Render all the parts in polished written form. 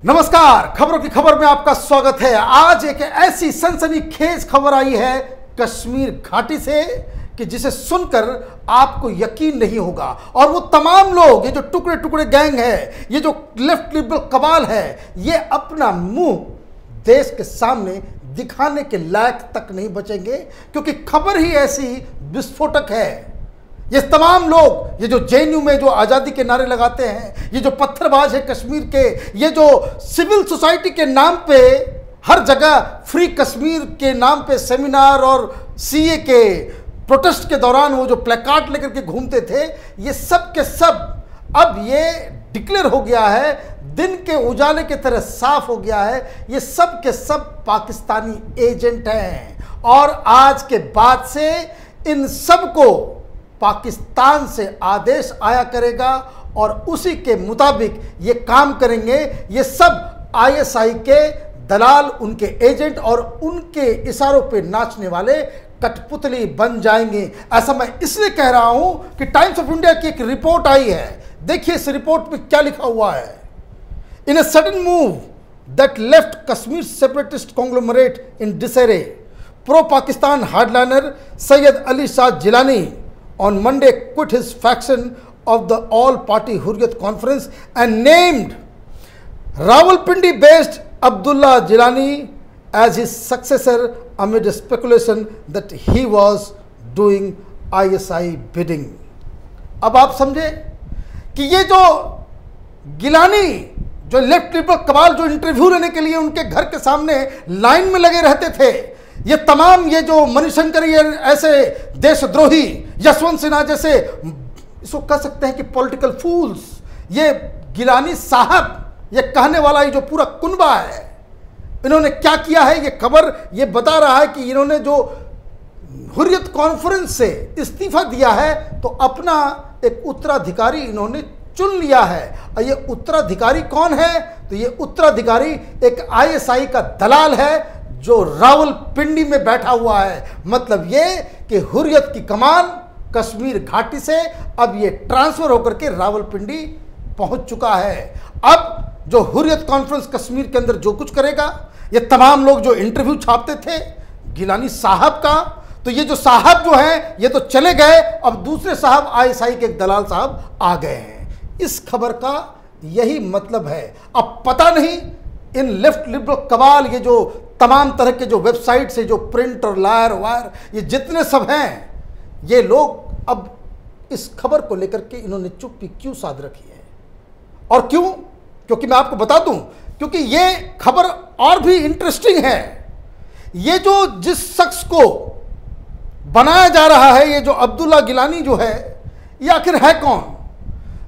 नमस्कार, खबरों की खबर में आपका स्वागत है। आज एक ऐसी सनसनीखेज खबर आई है कश्मीर घाटी से कि जिसे सुनकर आपको यकीन नहीं होगा। और वो तमाम लोग, ये जो टुकड़े टुकड़े गैंग है, ये जो लेफ्ट लिबरल कबाल है, ये अपना मुंह देश के सामने दिखाने के लायक तक नहीं बचेंगे, क्योंकि खबर ही ऐसी विस्फोटक है। ये तमाम लोग, ये जो जेएनयू में जो आज़ादी के नारे लगाते हैं, ये जो पत्थरबाज है कश्मीर के, ये जो सिविल सोसाइटी के नाम पे हर जगह फ्री कश्मीर के नाम पे सेमिनार और सीए के प्रोटेस्ट के दौरान वो जो प्लेकार्ड लेकर के घूमते थे, ये सब के सब अब ये डिक्लेयर हो गया है, दिन के उजाले की तरह साफ हो गया है, ये सब के सब पाकिस्तानी एजेंट हैं। और आज के बाद से इन सब को पाकिस्तान से आदेश आया करेगा और उसी के मुताबिक ये काम करेंगे। ये सब आईएसआई के दलाल, उनके एजेंट और उनके इशारों पे नाचने वाले कठपुतली बन जाएंगे। ऐसा मैं इसलिए कह रहा हूं कि टाइम्स ऑफ इंडिया की एक रिपोर्ट आई है। देखिए इस रिपोर्ट में क्या लिखा हुआ है। In a sudden move that left Kashmir separatist conglomerate in disarray, pro Pakistan hardliner Syed Ali Shah Geelani on Monday quit his faction of the all-party Hurriyat conference and named Rawalpindi-based Abdullah Jilani as his successor amid speculation that he was doing ISI bidding. अब आप समझे कि ये जो गिलानी, जो left liberal कबाल, जो interview लेने के लिए उनके घर के सामने लाइन में लगे रहते थे, ये तमाम ये जो मणिशंकर, ये ऐसे देशद्रोही, यशवंत सिन्हा जैसे, इसको कह सकते हैं कि पॉलिटिकल फूल्स, ये गिलानी साहब, ये कहने वाला ये जो पूरा कुनबा है, इन्होंने क्या किया है, ये खबर ये बता रहा है कि इन्होंने जो हुर्रियत कॉन्फ्रेंस से इस्तीफा दिया है तो अपना एक उत्तराधिकारी इन्होंने चुन लिया है। और ये उत्तराधिकारी कौन है? तो ये उत्तराधिकारी एक आईएसआई का दलाल है जो रावलपिंडी में बैठा हुआ है। मतलब ये कि हुर्रियत की कमान कश्मीर घाटी से अब ये ट्रांसफर होकर के रावलपिंडी पहुंच चुका है। अब जो हुर्रियत कॉन्फ्रेंस कश्मीर के अंदर जो कुछ करेगा, ये तमाम लोग जो इंटरव्यू छापते थे गिलानी साहब का, तो ये जो साहब जो हैं ये तो चले गए, अब दूसरे साहब आईएसआई के एक दलाल साहब आ गए हैं। इस खबर का यही मतलब है। अब पता नहीं इन लेफ्ट लिबरल कबाल, ये जो तमाम तरह के जो वेबसाइट से जो प्रिंट और लायर वायर, ये जितने सब हैं, ये लोग अब इस खबर को लेकर के इन्होंने चुप्पी क्यों साध रखी है। और क्यों? क्योंकि मैं आपको बता दूं, क्योंकि ये खबर और भी इंटरेस्टिंग है। ये जो जिस शख्स को बनाया जा रहा है, ये जो अब्दुल्ला गिलानी जो है, ये आखिर है कौन?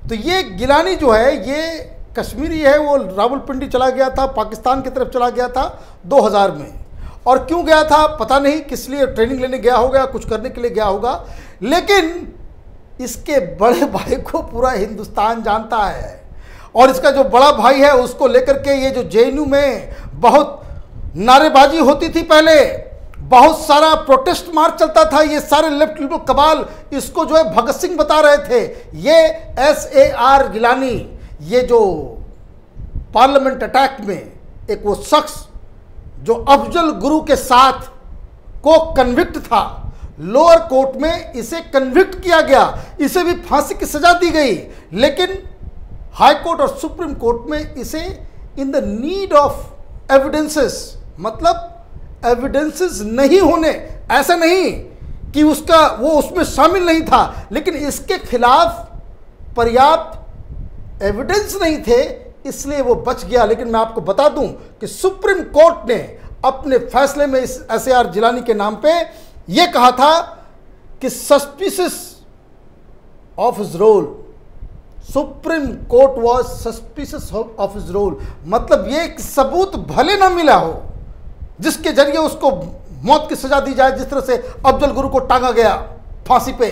तो ये गिलानी जो है ये कश्मीरी है, वो रावलपिंडी चला गया था, पाकिस्तान की तरफ चला गया था 2000 में। और क्यों गया था पता नहीं, किस लिए, ट्रेनिंग लेने गया होगा, कुछ करने के लिए गया होगा। लेकिन इसके बड़े भाई को पूरा हिंदुस्तान जानता है और इसका जो बड़ा भाई है उसको लेकर के ये जो जेएनयू में बहुत नारेबाजी होती थी, पहले बहुत सारा प्रोटेस्ट मार्च चलता था, ये सारे लेफ्ट लिबरल कबाल इसको जो है भगत सिंह बता रहे थे। ये SAR गिलानी, ये जो पार्लियामेंट अटैक में एक वो शख्स जो अफजल गुरु के साथ को कन्विक्ट था, लोअर कोर्ट में इसे कन्विक्ट किया गया, इसे भी फांसी की सजा दी गई, लेकिन हाई कोर्ट और सुप्रीम कोर्ट में इसे in the need of evidences, मतलब एविडेंसेस नहीं होने, ऐसा नहीं कि उसका वो उसमें शामिल नहीं था, लेकिन इसके खिलाफ पर्याप्त एविडेंस नहीं थे, इसलिए वो बच गया। लेकिन मैं आपको बता दूं कि सुप्रीम कोर्ट ने अपने फैसले में इस SAR जिलानी के नाम पे ये कहा था कि suspicious of his role, supreme court was suspicious of his role, मतलब ये एक सबूत भले ना मिला हो जिसके जरिए उसको मौत की सजा दी जाए, जिस तरह से अफजल गुरु को टांगा गया फांसी पे,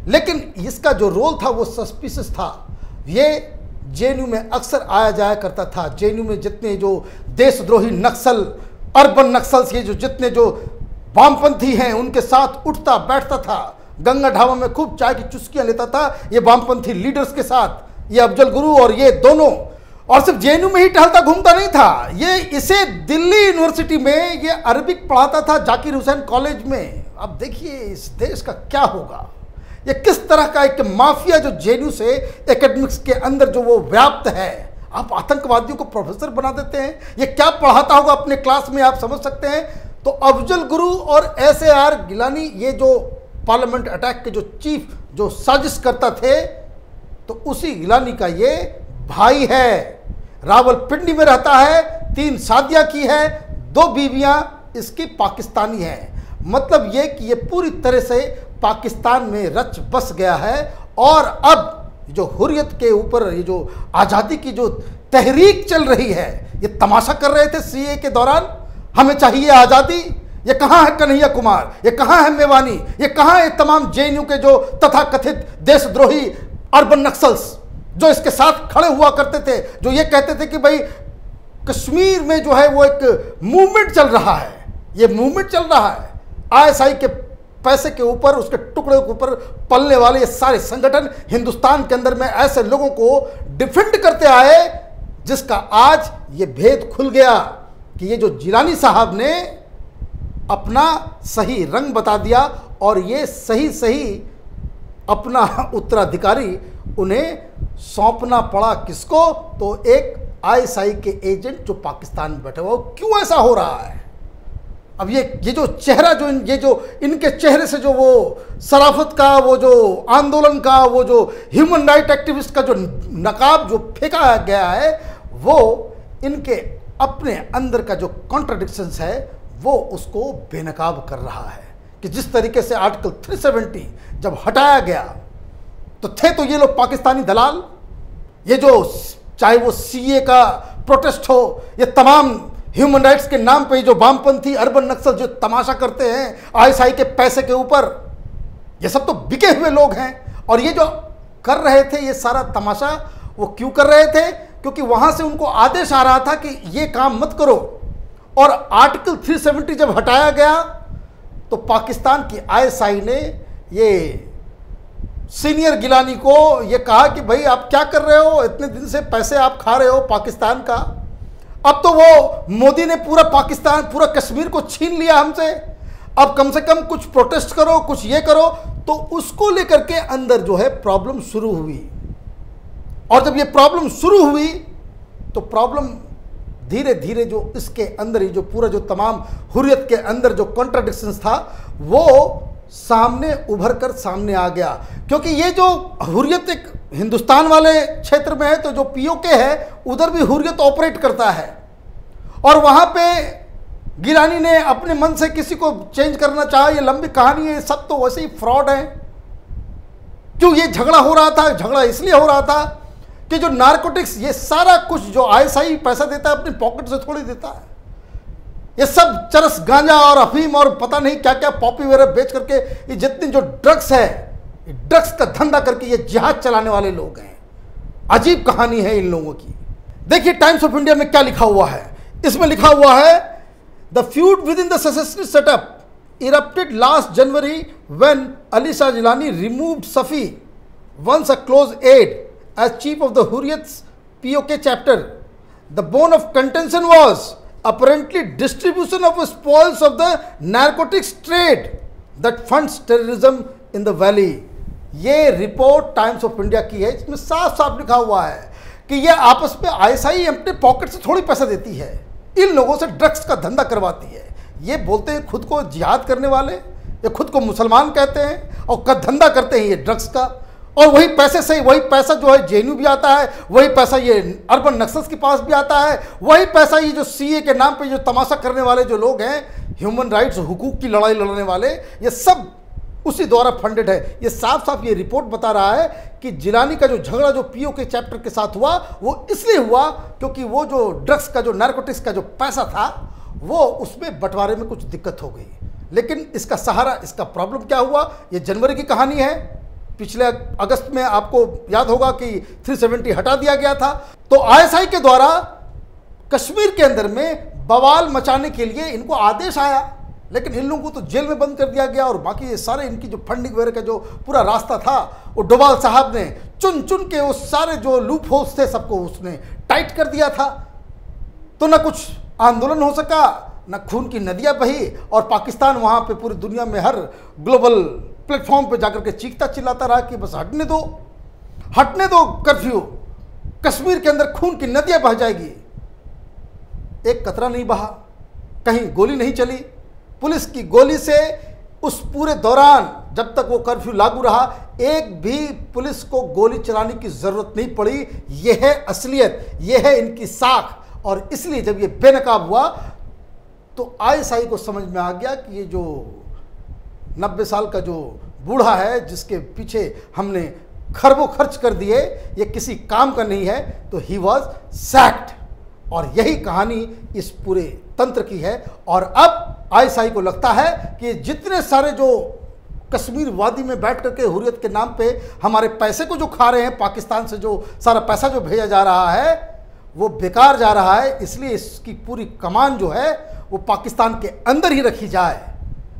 लेकिन इसका जो रोल था वो सस्पिशियस था। ये जेएनयू में अक्सर आया जाया करता था। जेएनयू में जितने जो देशद्रोही नक्सल, अर्बन नक्सल्स, ये जो जितने जो वामपंथी हैं, उनके साथ उठता बैठता था, गंगा ढाबा में खूब चाय की चुस्कियां लेता था ये वामपंथी लीडर्स के साथ, ये अफजल गुरु और ये दोनों। और सिर्फ जेएनयू में ही टहलता घूमता नहीं था, ये इसे दिल्ली यूनिवर्सिटी में ये अरबिक पढ़ाता था जाकिर हुसैन कॉलेज में। अब देखिए इस देश का क्या होगा, ये किस तरह का एक माफिया जो जेएनयू से एकेडमिक्स के अंदर जो वो व्याप्त है। आप आतंकवादियों को प्रोफेसर बना देते हैं, ये क्या पढ़ाता होगा अपने क्लास में, आप समझ सकते हैं। तो अफजल गुरु और एसएआर गिलानी, ये जो पार्लियामेंट अटैक के जो चीफ जो साजिश करता थे, तो उसी गिलानी का ये भाई है। रावलपिंडी में रहता है, 3 शादियां की है, 2 बीवियां इसकी पाकिस्तानी हैं। मतलब ये कि ये पूरी तरह से पाकिस्तान में रच बस गया है। और अब जो हुर्रियत के ऊपर ये जो आज़ादी की जो तहरीक चल रही है, ये तमाशा कर रहे थे सीए के दौरान, हमें चाहिए आज़ादी। ये कहाँ है कन्हैया कुमार, ये कहाँ है मेवानी, ये कहाँ है तमाम जेएनयू के जो तथाकथित देशद्रोही अर्बन नक्सल्स जो इसके साथ खड़े हुआ करते थे, जो ये कहते थे कि भाई कश्मीर में जो है वो एक मूवमेंट चल रहा है, ये मूवमेंट चल रहा है आईएसआई के पैसे के ऊपर, उसके टुकड़े के ऊपर पलने वाले ये सारे संगठन हिंदुस्तान के अंदर में ऐसे लोगों को डिफेंड करते आए, जिसका आज ये भेद खुल गया कि ये जो जिलानी साहब ने अपना सही रंग बता दिया और ये सही अपना उत्तराधिकारी उन्हें सौंपना पड़ा। किसको? तो एक आईएसआई के एजेंट जो पाकिस्तान में बैठे हुआ। क्यों ऐसा हो रहा है? अब ये जो चेहरा जो इनके चेहरे से जो वो शराफत का, वो जो आंदोलन का, वो जो ह्यूमन राइट एक्टिविस्ट का जो नकाब जो फेंका गया है, वो इनके अपने अंदर का जो कॉन्ट्रडिक्शंस है वो उसको बेनकाब कर रहा है। कि जिस तरीके से आर्टिकल 370 जब हटाया गया तो थे तो ये लोग पाकिस्तानी दलाल, ये जो चाहे वो सीए का प्रोटेस्ट हो, ये तमाम ह्यूमन राइट्स के नाम पे जो वामपंथी अर्बन नक्सल जो तमाशा करते हैं आईएसआई के पैसे के ऊपर, ये सब तो बिके हुए लोग हैं। और ये जो कर रहे थे ये सारा तमाशा, वो क्यों कर रहे थे? क्योंकि वहां से उनको आदेश आ रहा था कि ये काम मत करो। और आर्टिकल 370 जब हटाया गया तो पाकिस्तान की आईएसआई ने ये सीनियर गिलानी को ये कहा कि भाई आप क्या कर रहे हो, इतने दिन से पैसे आप खा रहे हो पाकिस्तान का, अब तो वो मोदी ने पूरा पाकिस्तान, पूरा कश्मीर को छीन लिया हमसे, अब कम से कम कुछ प्रोटेस्ट करो, कुछ ये करो। तो उसको लेकर के अंदर जो है प्रॉब्लम शुरू हुई। और जब ये प्रॉब्लम शुरू हुई तो प्रॉब्लम धीरे धीरे जो इसके अंदर ही जो पूरा जो तमाम हुर्रियत के अंदर जो कॉन्ट्राडिक्शंस था वो सामने उभर कर सामने आ गया। क्योंकि ये जो हुर्रियत एक हिंदुस्तान वाले क्षेत्र में है, तो जो पीओके है उधर भी हुर्रियत ऑपरेट करता है। और वहाँ पे गिलानी ने अपने मन से किसी को चेंज करना चाहा, ये लंबी कहानी है, सब तो वैसे ही फ्रॉड है। क्यों ये झगड़ा हो रहा था? झगड़ा इसलिए हो रहा था कि जो नारकोटिक्स, ये सारा कुछ जो आईएसआई पैसा देता है अपनी पॉकेट से थोड़ी देता है। ये सब चरस, गांजा और अफीम और पता नहीं क्या क्या पॉपी वगैरह बेच करके ये जितनी जो ड्रग्स है, ड्रग्स का धंधा करके ये जिहाद चलाने वाले लोग हैं। अजीब कहानी है इन लोगों की। देखिए टाइम्स ऑफ इंडिया में क्या लिखा हुआ है। इसमें लिखा हुआ है, the feud within the secessionist setup erupted last January when Ali Shah Geelani removed Safi, once a close aide, as chief of the Hurriyat's POK chapter. The bone of contention was apparently distribution of spoils of the narcotics trade that funds terrorism in the valley. ये report times of India की है। इसमें साफ साफ लिखा हुआ है कि ये आपस में आईएसआई अपने पॉकेट से थोड़ी पैसा देती है, इन लोगों से ड्रग्स का धंधा करवाती है। ये बोलते हैं खुद को जिहाद करने वाले, ये खुद को मुसलमान कहते हैं और का धंधा करते हैं ये ड्रग्स का। और वही पैसे से, वही पैसा जो है जेएनयू भी आता है, वही पैसा ये अर्बन नक्सल्स के पास भी आता है, वही पैसा ये जो सीए के नाम पे जो तमाशा करने वाले जो लोग हैं, ह्यूमन राइट्स हुकूक की लड़ाई लड़ने वाले, ये सब उसी द्वारा फंडेड है। ये साफ साफ ये रिपोर्ट बता रहा है कि जिलानी का जो झगड़ा जो पीओके चैप्टर के साथ हुआ वो इसलिए हुआ क्योंकि वो जो ड्रग्स का जो नारकोटिक्स का जो पैसा था वो उसमें बंटवारे में कुछ दिक्कत हो गई। लेकिन इसका सहारा, इसका प्रॉब्लम क्या हुआ, ये जनवरी की कहानी है। पिछले अगस्त में आपको याद होगा कि 370 हटा दिया गया था। तो आईएसआई के द्वारा कश्मीर के अंदर में बवाल मचाने के लिए इनको आदेश आया, लेकिन इन लोगों को तो जेल में बंद कर दिया गया और बाकी ये सारे इनकी जो फंडिंग वगैरह का जो पूरा रास्ता था डोभाल साहब ने चुन चुन के उस सारे जो लूप होल्स थे सबको उसने टाइट कर दिया था। तो न कुछ आंदोलन हो सका, न खून की नदियां बही, और पाकिस्तान वहां पे पूरी दुनिया में हर ग्लोबल प्लेटफॉर्म पे जाकर के चीखता चिल्लाता रहा कि बस हटने दो, हटने दो कर्फ्यू, कश्मीर के अंदर खून की नदियां बह जाएगी। एक कतरा नहीं बहा, कहीं गोली नहीं चली। पुलिस की गोली से उस पूरे दौरान जब तक वो कर्फ्यू लागू रहा, एक भी पुलिस को गोली चलाने की जरूरत नहीं पड़ी। यह है असलियत, यह है इनकी साख। और इसलिए जब ये बेनकाब हुआ तो आईएसआई को समझ में आ गया कि ये जो 90 साल का जो बूढ़ा है जिसके पीछे हमने खरबों खर्च कर दिए, ये किसी काम का नहीं है। तो ही वॉज सैक्ड। और यही कहानी इस पूरे तंत्र की है। और अब आईएसआई को लगता है कि जितने सारे जो कश्मीर वादी में बैठ करके हुर्रियत के नाम पे हमारे पैसे को जो खा रहे हैं, पाकिस्तान से जो सारा पैसा जो भेजा जा रहा है वो बेकार जा रहा है, इसलिए इसकी पूरी कमान जो है वो पाकिस्तान के अंदर ही रखी जाए।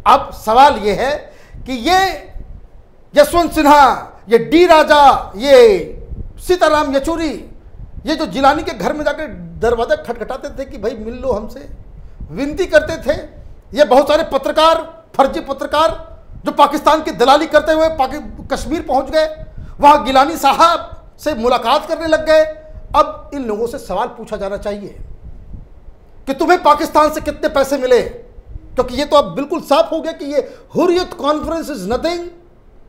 अब सवाल ये है कि ये यशवंत सिन्हा, ये डी राजा, ये सीताराम येचुरी, ये जो जिलानी के घर में जाकर दरवाजा खटखटाते थे कि भाई मिल लो हमसे, विनती करते थे, ये बहुत सारे पत्रकार, फर्जी पत्रकार जो पाकिस्तान की दलाली करते हुए कश्मीर पहुंच गए, वहां गिलानी साहब से मुलाकात करने लग गए। अब इन लोगों से सवाल पूछा जाना चाहिए कि तुम्हें पाकिस्तान से कितने पैसे मिले, क्योंकि ये तो अब बिल्कुल साफ हो गया कि ये हुर्रियत कॉन्फ्रेंस इज नथिंग,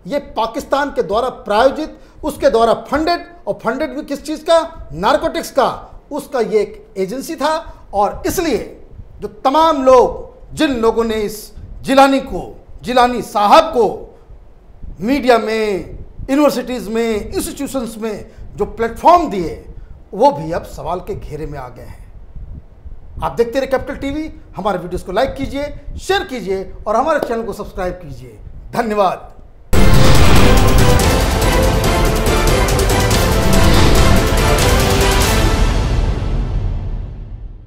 ये पाकिस्तान के द्वारा प्रायोजित, उसके द्वारा फंडेड, और फंडेड भी किस चीज का, नारकोटिक्स का, उसका ये एक एजेंसी था। और इसलिए जो तमाम लोग, जिन लोगों ने इस जिलानी साहब को मीडिया में, यूनिवर्सिटीज में, इंस्टीट्यूशंस में जो प्लेटफॉर्म दिए, वो भी अब सवाल के घेरे में आ गए हैं। आप देखते रहे कैपिटल टीवी। हमारे वीडियोस को लाइक कीजिए, शेयर कीजिए और हमारे चैनल को सब्सक्राइब कीजिए। धन्यवाद।